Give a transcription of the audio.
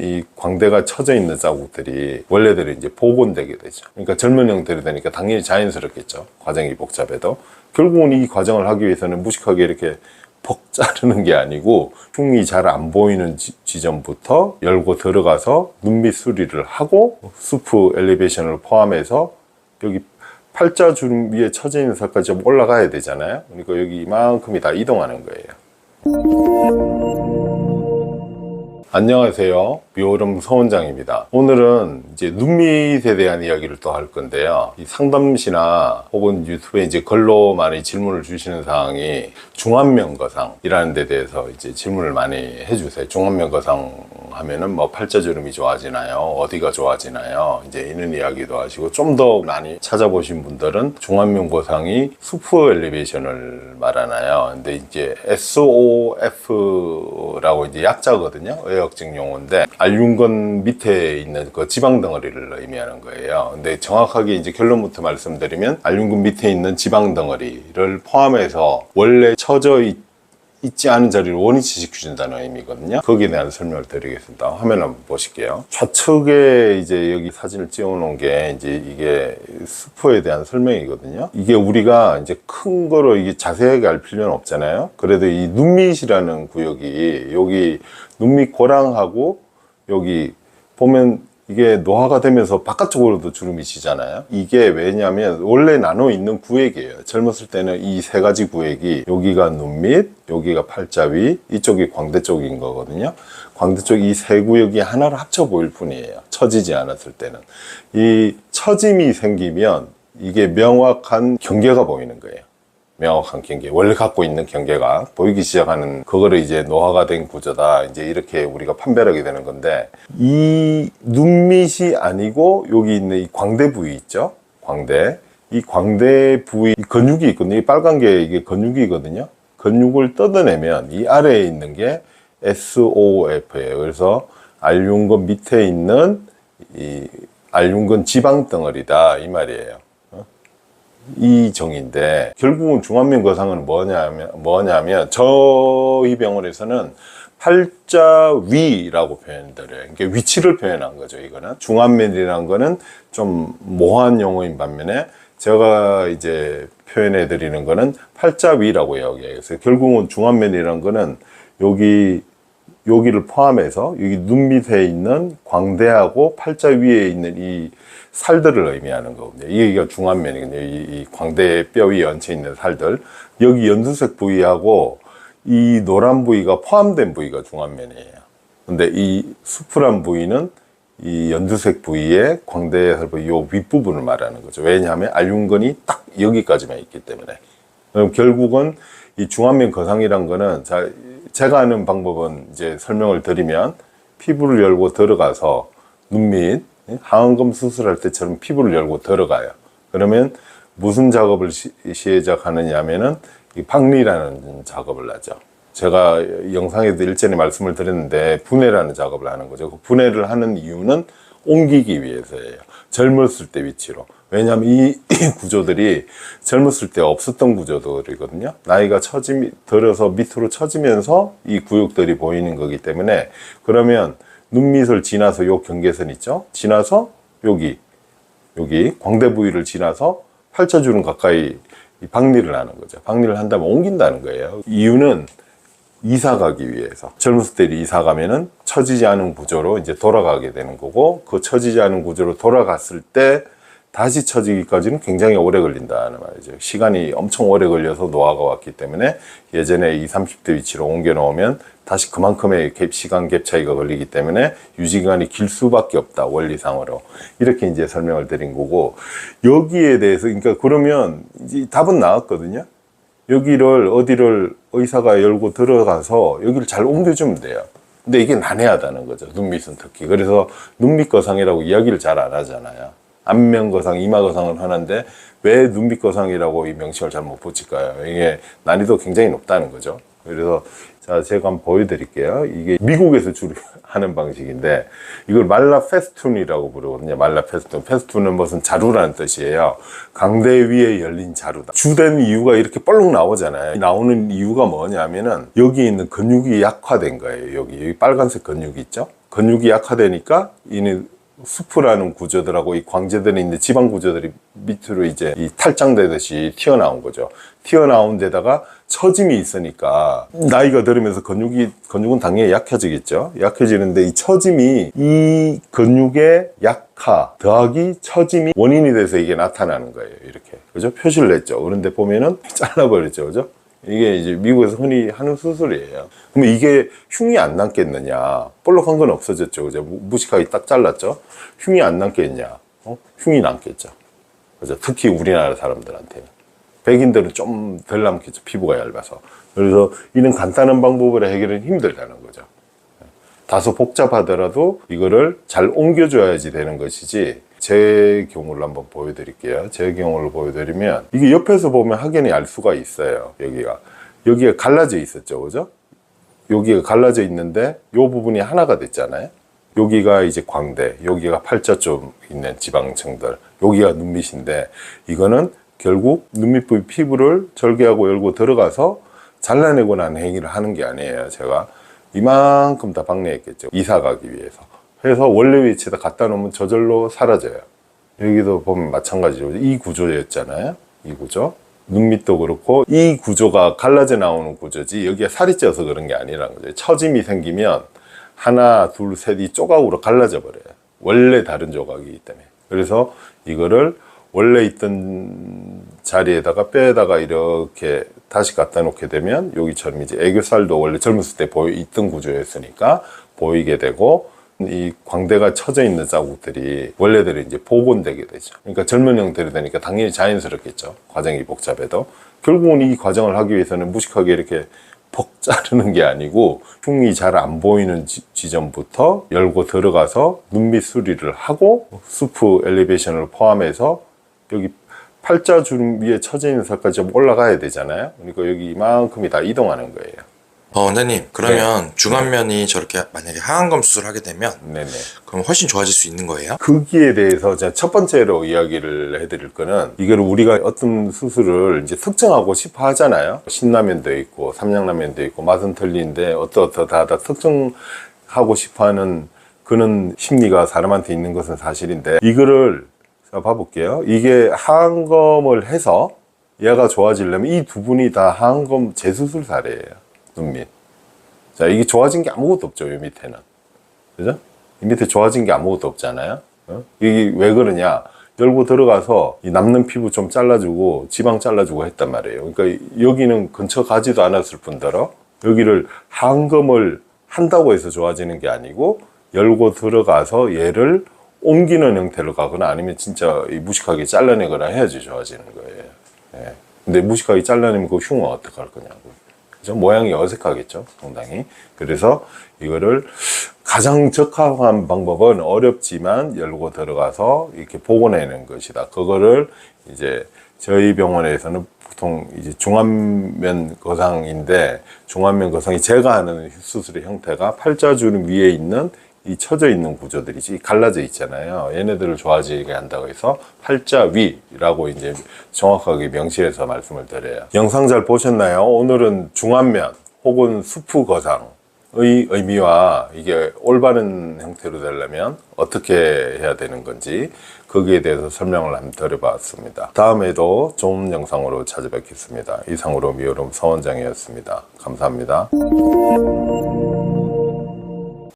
이 광대가 처져 있는 자국들이 원래대로 이제 복원되게 되죠. 그러니까 젊은 형태로 되니까 당연히 자연스럽겠죠. 과정이 복잡해도. 결국은 이 과정을 하기 위해서는 무식하게 이렇게 퍽 자르는 게 아니고 흉이 잘 안 보이는 지점부터 열고 들어가서 눈밑 수리를 하고 수프 엘리베이션을 포함해서 여기 팔자주름 위에 처져 있는 살까지 좀 올라가야 되잖아요. 그러니까 여기 이만큼이 다 이동하는 거예요. 안녕하세요. 묘름 서원장입니다. 오늘은 이제 눈밑에 대한 이야기를 또 할 건데요. 이 상담시나 혹은 유튜브에 이제 글로 많이 질문을 주시는 사항이 중안면거상이라는 데 대해서 이제 질문을 많이 해주세요. 중안면거상 하면은 뭐 팔자주름이 좋아지나요? 어디가 좋아지나요? 이제 이런 이야기도 하시고, 좀 더 많이 찾아보신 분들은 중안면거상이 수프 엘리베이션을 말하나요? 근데 이제 SOF라고 이제 약자거든요. 의학적 용어인데 알륜근 밑에 있는 그 지방 덩어리를 의미하는 거예요. 근데 정확하게 이제 결론부터 말씀드리면 알륜근 밑에 있는 지방 덩어리를 포함해서 원래 처져 있지 않은 자리를 원위치시켜준다는 의미거든요. 거기에 대한 설명을 드리겠습니다. 화면 한번 보실게요. 좌측에 이제 여기 사진을 찍어 놓은 게 이제 이게 수프에 대한 설명이거든요. 이게 우리가 이제 큰 거로 이게 자세하게 알 필요는 없잖아요. 그래도 이 눈밑이라는 구역이 여기 눈밑 고랑하고 여기 보면 이게 노화가 되면서 바깥쪽으로도 주름이 지잖아요. 이게 왜냐면 원래 나눠 있는 구획이에요. 젊었을 때는 이 세 가지 구획이 여기가 눈밑, 여기가 팔자위, 이쪽이 광대 쪽인 거거든요. 광대 쪽 이 세 구역이 하나로 합쳐 보일 뿐이에요. 처지지 않았을 때는. 이 처짐이 생기면 이게 명확한 경계가 보이는 거예요. 명확한 경계, 원래 갖고 있는 경계가 보이기 시작하는, 그거를 이제 노화가 된 구조다, 이제 이렇게 우리가 판별하게 되는 건데, 이 눈밑이 아니고 여기 있는 이 광대 부위 있죠? 광대. 이 광대 부위, 이 근육이 있거든요. 이 빨간 게 이게 근육이거든요. 근육을 뜯어내면 이 아래에 있는 게 SOF예요. 그래서 알륜근 밑에 있는 이 알륜근 지방 덩어리다, 이 말이에요. 이 정의인데, 결국은 중안면거상은 뭐냐면 저희 병원에서는 팔자위라고 표현드려요. 그러니까 위치를 표현한 거죠. 이거는 중안면이라는 거는 좀 모호한 용어인 반면에 제가 이제 표현해 드리는 거는 팔자위라고 이야기해요. 그래서 결국은 중안면이라는 거는 여기를 포함해서 여기 눈 밑에 있는 광대하고 팔자 위에 있는 이 살들을 의미하는 거거든요. 이게 중안면이거든요. 이 광대 뼈 위에 얹혀 있는 살들. 여기 연두색 부위하고 이 노란 부위가 포함된 부위가 중안면이에요. 근데 이 수프란 부위는 이 연두색 부위에 광대 살 부위 요 윗부분을 말하는 거죠. 왜냐하면 알륜근이 딱 여기까지만 있기 때문에. 그럼 결국은 이 중안면 거상이란 거는, 제가 아는 방법은 이제 설명을 드리면, 피부를 열고 들어가서 눈밑, 항암금 수술할 때처럼 피부를 열고 들어가요. 그러면 무슨 작업을 시작하느냐 하면은 이 박리라는 작업을 하죠. 제가 영상에도 일전에 말씀을 드렸는데 분해라는 작업을 하는 거죠. 그 분해를 하는 이유는 옮기기 위해서예요. 젊었을 때 위치로. 왜냐하면 이 구조들이 젊었을 때 없었던 구조들이거든요. 나이가 들어서 밑으로 처지면서 이 구역들이 보이는 거기 때문에, 그러면 눈밑을 지나서 요 경계선 있죠? 지나서 여기 광대 부위를 지나서 팔자주름 가까이 박리를 하는 거죠. 박리를 한다면 옮긴다는 거예요. 이유는 이사 가기 위해서. 젊었을 때 이사 가면은 처지지 않은 구조로 이제 돌아가게 되는 거고, 그 처지지 않은 구조로 돌아갔을 때 다시 처지기까지는 굉장히 오래 걸린다는 말이죠. 시간이 엄청 오래 걸려서 노화가 왔기 때문에 예전에 20, 30대 위치로 옮겨 놓으면 다시 그만큼의 시간 갭 차이가 걸리기 때문에 유지기간이 길 수밖에 없다, 원리상으로. 이렇게 이제 설명을 드린 거고, 여기에 대해서, 그러니까 그러면 이제 답은 나왔거든요. 여기를 어디를 의사가 열고 들어가서 여기를 잘 옮겨주면 돼요. 근데 이게 난해하다는 거죠. 눈밑은 특히. 그래서 눈밑거상이라고 이야기를 잘 안 하잖아요. 안면거상, 이마거상은 하는데 왜 눈밑거상이라고 이 명칭을 잘못 붙일까요? 이게 난이도 굉장히 높다는 거죠. 그래서 제가 한번 보여드릴게요. 이게 미국에서 주로 하는 방식인데, 이걸 말라 페스툰이라고 부르거든요. 말라 페스툰. 페스툰은 무슨 자루라는 뜻이에요. 광대 위에 열린 자루다. 주된 이유가 이렇게 볼록 나오잖아요. 나오는 이유가 뭐냐면은 여기 있는 근육이 약화된 거예요. 여기 빨간색 근육이 있죠? 근육이 약화되니까 이는 수프라는 구조들하고 이 광재들에 있는 지방 구조들이 밑으로 이제 이 탈장되듯이 튀어나온 거죠. 튀어나온 데다가 처짐이 있으니까 나이가 들으면서 근육은 당연히 약해지겠죠. 약해지는데 이 처짐이 이 근육의 약화 더하기 처짐이 원인이 돼서 이게 나타나는 거예요. 이렇게. 그죠? 표시를 냈죠. 그런데 보면은 잘라버렸죠. 그죠? 이게 이제 미국에서 흔히 하는 수술이에요. 그러면 이게 흉이 안 남겠느냐? 볼록한 건 없어졌죠. 그죠? 무식하게 딱 잘랐죠? 흉이 안 남겠냐? 흉이 남겠죠. 그죠? 특히 우리나라 사람들한테는. 백인들은 좀 덜 남겠죠. 피부가 얇아서. 그래서 이런 간단한 방법으로 해결은 힘들다는 거죠. 다소 복잡하더라도 이거를 잘 옮겨줘야지 되는 것이지, 제 경우를 한번 보여드릴게요. 제 경우를 보여드리면, 이게 옆에서 보면 확연히 알 수가 있어요. 여기가 갈라져 있었죠. 그죠? 여기가 갈라져 있는데, 이 부분이 하나가 됐잖아요. 여기가 이제 광대, 여기가 팔자 쪽 있는 지방층들, 여기가 눈밑인데, 이거는 결국 눈밑 부위 피부를 절개하고 열고 들어가서 잘라내고 난 행위를 하는 게 아니에요. 제가 이만큼 다 박내했겠죠. 이사 가기 위해서. 그래서 원래 위치에다 갖다 놓으면 저절로 사라져요. 여기도 보면 마찬가지로 이 구조였잖아요. 이 구조. 눈밑도 그렇고 이 구조가 갈라져 나오는 구조지, 여기에 살이 쪄서 그런 게 아니라는 거죠. 처짐이 생기면 하나, 둘, 셋이 조각으로 갈라져 버려요. 원래 다른 조각이기 때문에. 그래서 이거를 원래 있던 자리에다가 뼈에다가 이렇게 다시 갖다 놓게 되면 여기처럼 이제 애교살도 원래 젊었을 때 있던 구조였으니까 보이게 되고, 이 광대가 처져 있는 자국들이 원래대로 이제 복원되게 되죠. 그러니까 젊은 형태로 되니까 당연히 자연스럽겠죠. 과정이 복잡해도. 결국은 이 과정을 하기 위해서는 무식하게 이렇게 퍽 자르는 게 아니고, 흉이 잘 안 보이는 지점부터 열고 들어가서 눈밑 수리를 하고, 수프 엘리베이션을 포함해서 여기 팔자주름 위에 처져 있는 살까지 좀 올라가야 되잖아요. 그러니까 여기 이만큼이 다 이동하는 거예요. 원장님, 그러면 중안면이 저렇게 만약에 하안검 수술을 하게 되면 네네. 그럼 훨씬 좋아질 수 있는 거예요? 거기에 대해서 제가 첫 번째로 이야기를 해드릴 거는, 이걸 우리가 어떤 수술을 이제 특정하고 싶어 하잖아요. 신라면도 있고 삼양라면도 있고 맛은 틀린데 어떠다 특정하고 싶어 하는 그런 심리가 사람한테 있는 것은 사실인데, 이거를 자, 봐볼게요. 이게 하안검을 해서 얘가 좋아지려면 이 두 분이 다 하안검 재수술 사례예요. 눈밑. 자, 이게 좋아진 게 아무것도 없죠. 이 밑에는. 그죠? 이 밑에 좋아진 게 아무것도 없잖아요. 이게 왜 그러냐? 열고 들어가서 이 남는 피부 좀 잘라주고 지방 잘라주고 했단 말이에요. 그러니까 여기는 근처 가지도 않았을 뿐더러 여기를 하안검을 한다고 해서 좋아지는 게 아니고, 열고 들어가서 얘를 옮기는 형태로 가거나 아니면 진짜 무식하게 잘라내거나 해야지 좋아지는 거예요. 예. 근데 무식하게 잘라내면 그 흉은 어떡할 거냐고. 그죠? 모양이 어색하겠죠, 상당히. 그래서 이거를 가장 적합한 방법은 어렵지만 열고 들어가서 이렇게 복원해내는 것이다. 그거를 이제 저희 병원에서는 보통 이제 중안면 거상인데, 중안면 거상이 제가 하는 수술의 형태가 팔자주름 위에 있는 이 처져 있는 구조들이지, 갈라져 있잖아요. 얘네들을 좋아지게 한다고 해서 팔자위라고 이제 정확하게 명시해서 말씀을 드려요. 영상 잘 보셨나요? 오늘은 중안면 혹은 수프 거상의 의미와 이게 올바른 형태로 되려면 어떻게 해야 되는 건지, 거기에 대해서 설명을 한번 드려봤습니다. 다음에도 좋은 영상으로 찾아뵙겠습니다. 이상으로 미오롬 서원장이었습니다. 감사합니다.